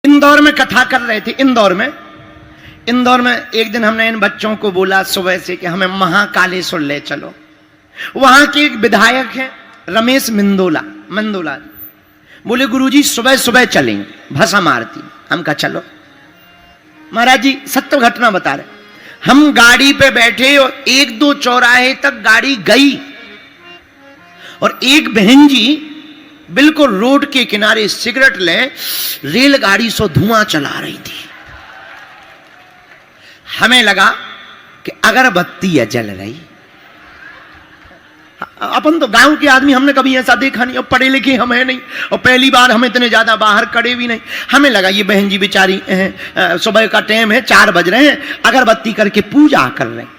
इंदौर में कथा कर रहे थे। इंदौर में एक दिन हमने इन बच्चों को बोला सुबह से कि हमें महाकालेश्वर ले चलो। वहां के एक विधायक हैं रमेश मंदोला, बोले गुरुजी सुबह सुबह चलेंगे भस्म आरती। हम कहा चलो। महाराज जी सत्य घटना बता रहे, हम गाड़ी पे बैठे और एक दो चौराहे तक गाड़ी गई और एक बहन जी बिल्कुल रोड के किनारे सिगरेट ले रेलगाड़ी से धुआं चला रही थी। हमें लगा कि अगरबत्ती है जल रही। अपन तो गांव के आदमी, हमने कभी ऐसा देखा नहीं और पढ़े लिखे हम है नहीं और पहली बार हम इतने ज्यादा बाहर खड़े भी नहीं। हमें लगा ये बहन जी बेचारी सुबह का टाइम है, 4 बज रहे हैं, अगरबत्ती करके पूजा कर रहे हैं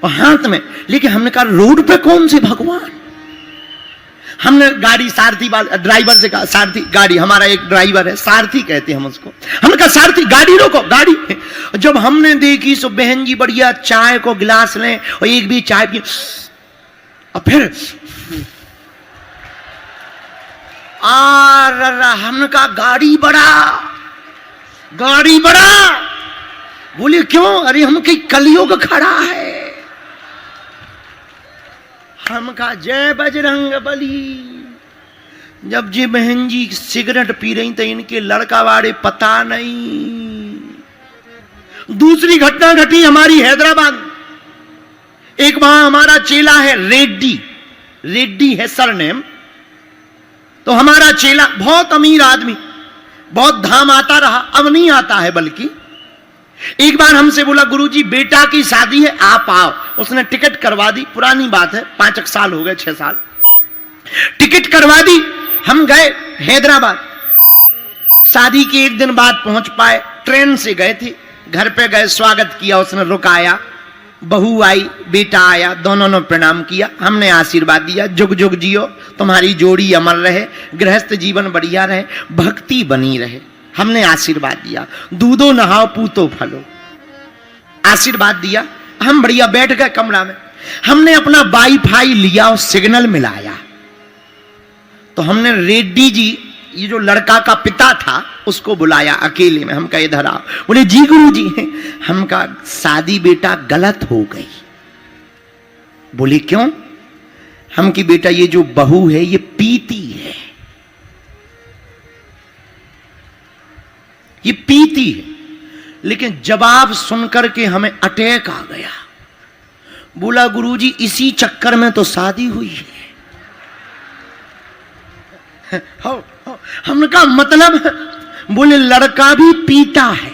और हाथ में। लेकिन हमने कहा रोड पे कौन से भगवान। हमने गाड़ी सारथी वाले ड्राइवर से कहा, सारथी गाड़ी, हमारा एक ड्राइवर है सारथी कहते हैं हम उसको। हमने कहा सारथी गाड़ी रोको, गाड़ी। जब हमने देखी सो बहन जी बढ़िया चाय को गिलास लें और एक भी चाय पी और फिर हमने कहा गाड़ी बढ़ा। बोले क्यों? अरे हम कहीं कलयुग खड़ा है। हम कहा जय बजरंग बली। जब जी बहन जी सिगरेट पी रही तो इनके लड़का वाले पता नहीं। दूसरी घटना घटी हमारी हैदराबाद। एक वहां हमारा चेला है रेड्डी है सरनेम। तो हमारा चेला बहुत अमीर आदमी, बहुत धाम आता रहा, अब नहीं आता है। बल्कि एक बार हमसे बोला गुरुजी बेटा की शादी है आप आओ। उसने टिकट करवा दी, पुरानी बात है 5 साल हो गए, 6 साल। टिकट करवा दी, हम गए हैदराबाद। शादी के एक दिन बाद पहुंच पाए, ट्रेन से गए थे। घर पे गए, स्वागत किया, उसने रुकाया, बहू आई, बेटा आया, दोनों ने प्रणाम किया। हमने आशीर्वाद दिया जुग जुग जियो, तुम्हारी जोड़ी अमर रहे, गृहस्थ जीवन बढ़िया रहे, भक्ति बनी रहे। हमने आशीर्वाद दिया, दूधो नहाओ पूतो फलो, आशीर्वाद दिया। हम बढ़िया बैठ गए कमरा में। हमने अपना वाईफाई लिया और सिग्नल मिलाया। तो हमने रेड्डी जी, ये जो लड़का का पिता था, उसको बुलाया अकेले में। हम कहा इधर आओ। बोले जी गुरुजी। हम कहा शादी बेटा गलत हो गई। बोले क्यों? हम की बेटा ये जो बहू है ये पीती है, ये पीती है। लेकिन जवाब सुनकर के हमें अटैक आ गया। बोला गुरुजी इसी चक्कर में तो शादी हुई है। हमने कहा मतलब? बोले लड़का भी पीता है,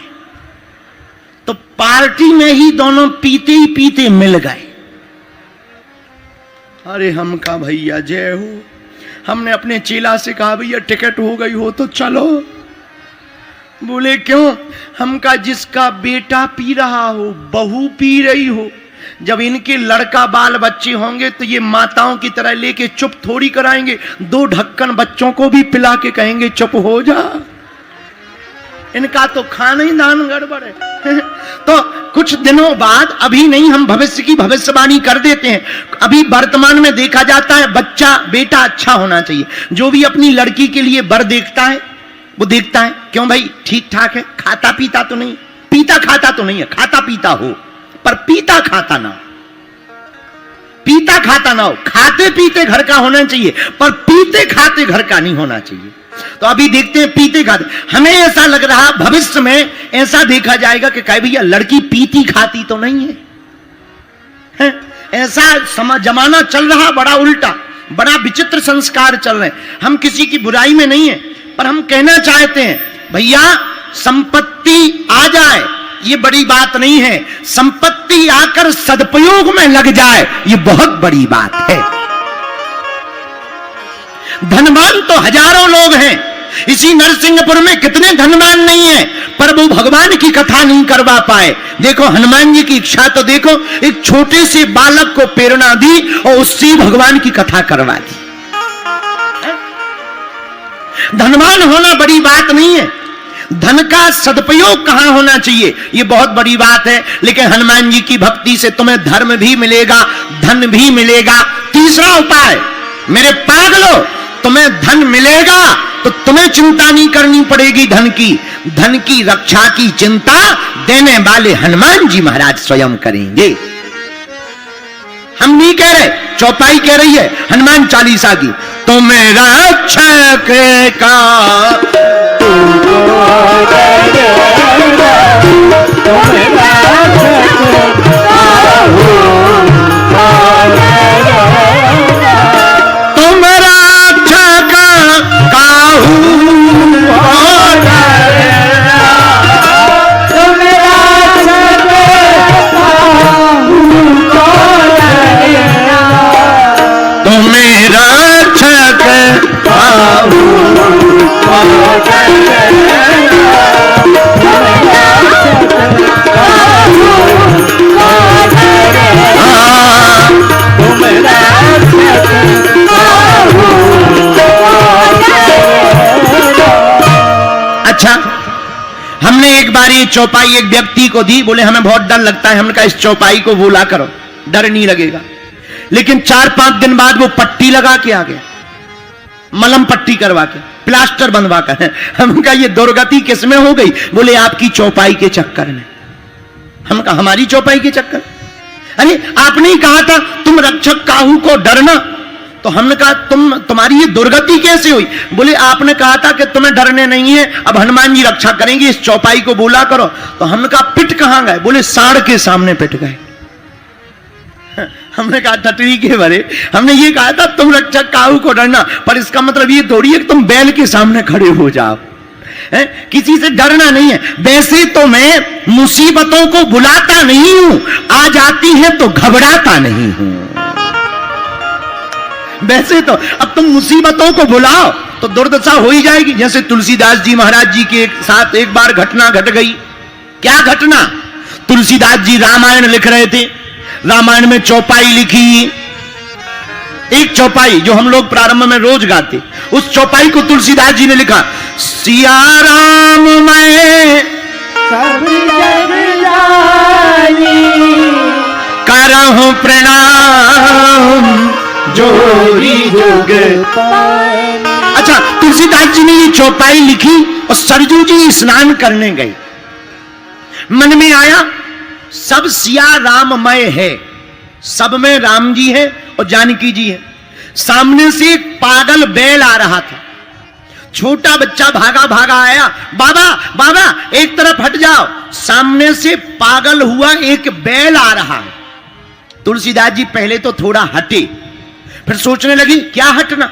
तो पार्टी में ही दोनों पीते ही पीते मिल गए। अरे हम कहा भैया जय हो। हमने अपने चेला से कहा भैया टिकट हो गई हो तो चलो। बोले क्यों? हम कहा जिसका बेटा पी रहा हो, बहू पी रही हो, जब इनके लड़का बाल बच्चे होंगे तो ये माताओं की तरह लेके चुप थोड़ी कराएंगे। 2 ढक्कन बच्चों को भी पिला के कहेंगे चुप हो जा। इनका तो खाना ही दान गड़बड़ है। तो कुछ दिनों बाद, अभी नहीं, हम भविष्य की भविष्यवाणी कर देते हैं। अभी वर्तमान में देखा जाता है बच्चा बेटा अच्छा होना चाहिए। जो भी अपनी लड़की के लिए वर देखता है वो देखता है क्यों भाई ठीक ठाक है, खाता पीता तो नहीं, पीता खाता तो नहीं है, खाता पीता हो पर पीता खाता ना हो, पीता खाता ना हो। खाते पीते घर का होना चाहिए पर पीते खाते घर का नहीं होना चाहिए। तो अभी देखते हैं पीते खाते। हमें ऐसा लग रहा भविष्य में ऐसा देखा जाएगा कि कहे भैया लड़की पीती खाती तो नहीं है, ऐसा जमाना चल रहा, बड़ा उल्टा, बड़ा विचित्र संस्कार चल रहे हैं। हम किसी की बुराई में नहीं है, पर हम कहना चाहते हैं भैया संपत्ति आ जाए ये बड़ी बात नहीं है, संपत्ति आकर सदुपयोग में लग जाए ये बहुत बड़ी बात है। धनवान तो हजारों लोग हैं, इसी नरसिंहपुर में कितने धनवान नहीं है, पर वो भगवान की कथा नहीं करवा पाए। देखो हनुमान जी की इच्छा तो देखो, एक छोटे से बालक को प्रेरणा दी और उससे भगवान की कथा करवा दी। धनवान होना बड़ी बात नहीं है, धन का सदुपयोग कहां होना चाहिए ये बहुत बड़ी बात है। लेकिन हनुमान जी की भक्ति से तुम्हें धर्म भी मिलेगा, धन भी मिलेगा। तीसरा उपाय, मेरे पागलो, तुम्हें धन मिलेगा तो तुम्हें चिंता नहीं करनी पड़ेगी धन की रक्षा की चिंता देने वाले हनुमान जी महाराज स्वयं करेंगे। हम नहीं कह रहे, चौपाई कह रही है हनुमान चालीसा की, तुम्हें रक्षक का ये चौपाई एक व्यक्ति को दी, बोले हमें बहुत डर लगता है, हमने कहा इस चौपाई को बोला करो, डर नहीं लगेगा। लेकिन 4-5 दिन बाद वो पट्टी लगा के आ गया, मलम पट्टी करवा के, प्लास्टर बनवा कर। हम कहा ये दुर्गति किसमें हो गई? बोले आपकी चौपाई के चक्कर में। हम कहा हमारी चौपाई के चक्कर? अरे आपने ही कहा था तुम रक्षक काहू को डरना, तो हमने कहा तुम्हारी ये दुर्गति कैसे हुई? बोले आपने कहा था कि तुम्हें डरने नहीं है, अब हनुमान जी रक्षा करेंगे, इस चौपाई को बोला करो। तो हमने कहा पिट कहां गए? बोले साढ़ के सामने पिट गए। हमने कहा टटरी के भरे, हमने ये कहा था तुम रक्षक काहू को डरना, पर इसका मतलब ये थोड़ी है कि तुम बैल के सामने खड़े हो जाओ, किसी से डरना नहीं है। वैसे तो मैं मुसीबतों को बुलाता नहीं हूं, आ जाती है तो घबराता नहीं हूं। वैसे तो अब तुम मुसीबतों को बुलाओ तो दुर्दशा हो ही जाएगी। जैसे तुलसीदास जी महाराज जी के साथ एक बार घटना घट गई। क्या घटना? तुलसीदास जी रामायण लिख रहे थे, रामायण में चौपाई लिखी, एक चौपाई जो हम लोग प्रारंभ में रोज गाते, उस चौपाई को तुलसीदास जी ने लिखा, सिया राम मैं सब जग जानी करहूं प्रणाम जोरी जुग। अच्छा, तुलसीदास जी ने ये चौपाई लिखी और सरजू जी स्नान करने गए। मन में आया सब सिया राममय है, सब में राम जी है और जानकी जी है। सामने से एक पागल बैल आ रहा था, छोटा बच्चा भागा भागा आया, बाबा बाबा एक तरफ हट जाओ। सामने से पागल हुआ एक बैल आ रहा है। तुलसीदास जी पहले तो थोड़ा हटे, फिर सोचने लगी क्या हटना,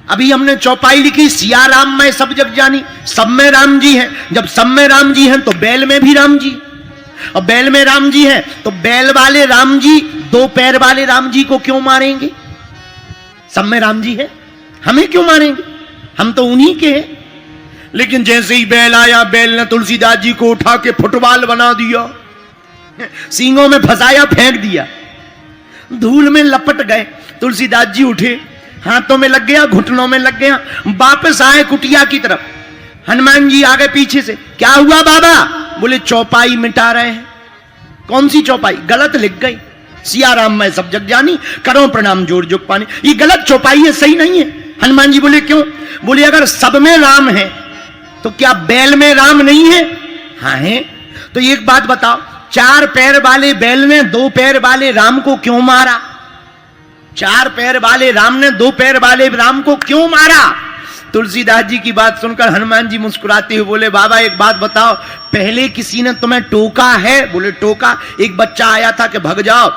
अभी हमने चौपाई लिखी सिया राम में सब जग जानी, सब में राम जी हैं। जब सब में राम जी हैं तो बैल में भी राम जी, और बैल में राम जी हैं तो बैल वाले राम जी दो पैर वाले राम जी को क्यों मारेंगे? सब में राम जी है, हमें क्यों मारेंगे, हम तो उन्हीं के हैं। लेकिन जैसे ही बैल आया, बैल ने तुलसीदास जी को उठा के फुटबॉल बना दिया, सींगों में फंसाया, फेंक दिया, धूल में लपट गए। तुलसीदास जी उठे, हाथों में लग गया, घुटनों में लग गया, वापस आए कुटिया की तरफ। हनुमान जी आ गए पीछे से, क्या हुआ बाबा? बोले चौपाई मिटा रहे हैं। कौन सी चौपाई? गलत लिख गई, सिया राम मैं सब जग जानी करो प्रणाम जोर जुग पानी, ये गलत चौपाई है, सही नहीं है। हनुमान जी बोले क्यों? बोले अगर सब में राम है तो क्या बैल में राम नहीं है? हाँ है। तो एक बात बताओ, 4 पैर वाले बैल ने 2 पैर वाले राम को क्यों मारा? 4 पैर वाले राम ने 2 पैर वाले राम को क्यों मारा? तुलसीदास जी की बात सुनकर हनुमान जी मुस्कुराते हुए बोले बाबा एक बात बताओ, पहले किसी ने तुम्हें टोका है? बोले टोका, एक बच्चा आया था कि भाग जाओ,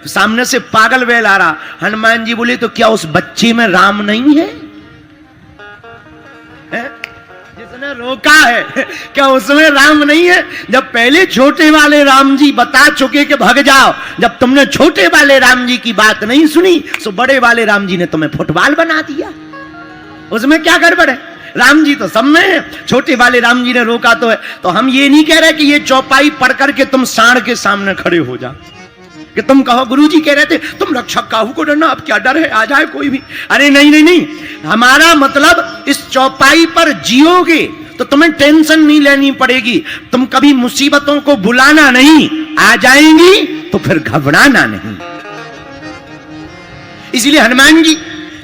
सामने से पागल बैल आ रहा। हनुमान जी बोले तो क्या उस बच्चे में राम नहीं है? जिसने रोका है क्या उसमें राम नहीं है? जब पहले छोटे वाले राम जी बता चुके कि भाग जाओ, जब तुमने छोटे वाले राम जी की बात नहीं सुनी तो बड़े वाले राम जी ने तुम्हें फुटबॉल बना दिया। उसमें क्या गड़बड़ है? राम जी तो सब में है, छोटे वाले राम जी ने रोका तो है। तो हम ये नहीं कह रहे कि ये चौपाई पढ़ करके तुम सांड के सामने खड़े हो जाओ, कि तुम कहो गुरुजी कह रहे थे तुम रक्षक काहू को डरना, अब क्या डर है, आ जाए कोई भी। अरे नहीं नहीं नहीं, हमारा मतलब इस चौपाई पर जियोगे तो तुम्हें टेंशन नहीं लेनी पड़ेगी, तुम कभी मुसीबतों को बुलाना नहीं, आ जाएंगी तो फिर घबराना नहीं। इसलिए हनुमान जी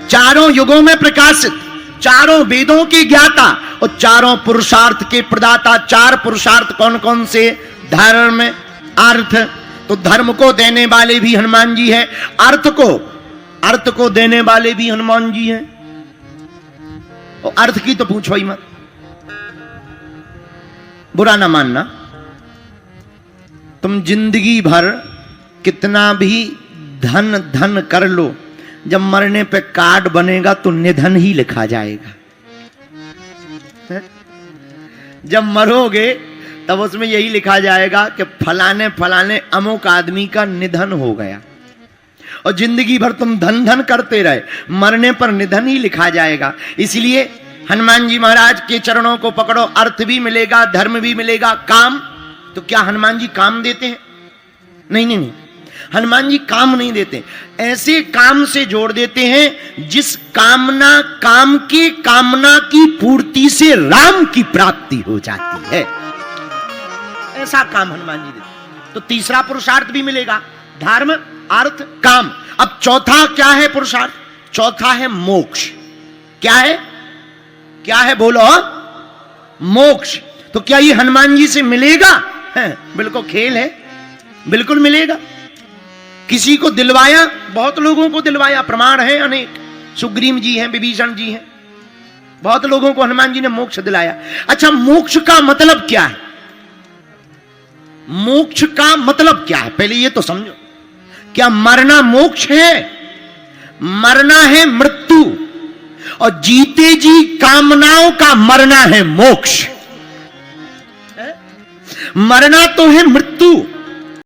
चारों युगों में प्रकाशित, चारों वेदों के ज्ञाता और चारों पुरुषार्थ के प्रदाता। चार पुरुषार्थ कौन कौन से? धर्म, अर्थ। तो धर्म को देने वाले भी हनुमान जी हैं, अर्थ को देने वाले भी हनुमान जी हैं। और अर्थ की तो पूछो ही मत, बुरा ना मानना। तुम जिंदगी भर कितना भी धन कर लो, जब मरने पे कार्ड बनेगा तो निधन ही लिखा जाएगा। जब मरोगे तब उसमें यही लिखा जाएगा कि फलाने फलाने अमुक आदमी का निधन हो गया। और जिंदगी भर तुम धन करते रहे, मरने पर निधन ही लिखा जाएगा। इसलिए हनुमान जी महाराज के चरणों को पकड़ो, अर्थ भी मिलेगा, धर्म भी मिलेगा। काम, तो क्या हनुमान जी काम देते हैं? नहीं, हनुमान जी काम नहीं देते। ऐसे काम से जोड़ देते हैं जिस काम की पूर्ति से राम की प्राप्ति हो जाती है। ऐसा काम हनुमान जी देते। तो तीसरा पुरुषार्थ भी मिलेगा, धर्म, अर्थ, काम। अब चौथा क्या है पुरुषार्थ? चौथा है मोक्ष। क्या है बोलो? मोक्ष। तो क्या ये हनुमान जी से मिलेगा? बिल्कुल खेल है, बिल्कुल मिलेगा। किसी को दिलवाया, बहुत लोगों को दिलवाया, प्रमाण है अनेक। सुग्रीव जी हैं, विभीषण जी हैं, बहुत लोगों को हनुमान जी ने मोक्ष दिलाया। अच्छा, मोक्ष का मतलब क्या है? मोक्ष का मतलब क्या है पहले ये तो समझो। क्या मरना मोक्ष है? मरना है मृत्यु, और जीते जी कामनाओं का मरना है मोक्ष। मरना तो है मृत्यु,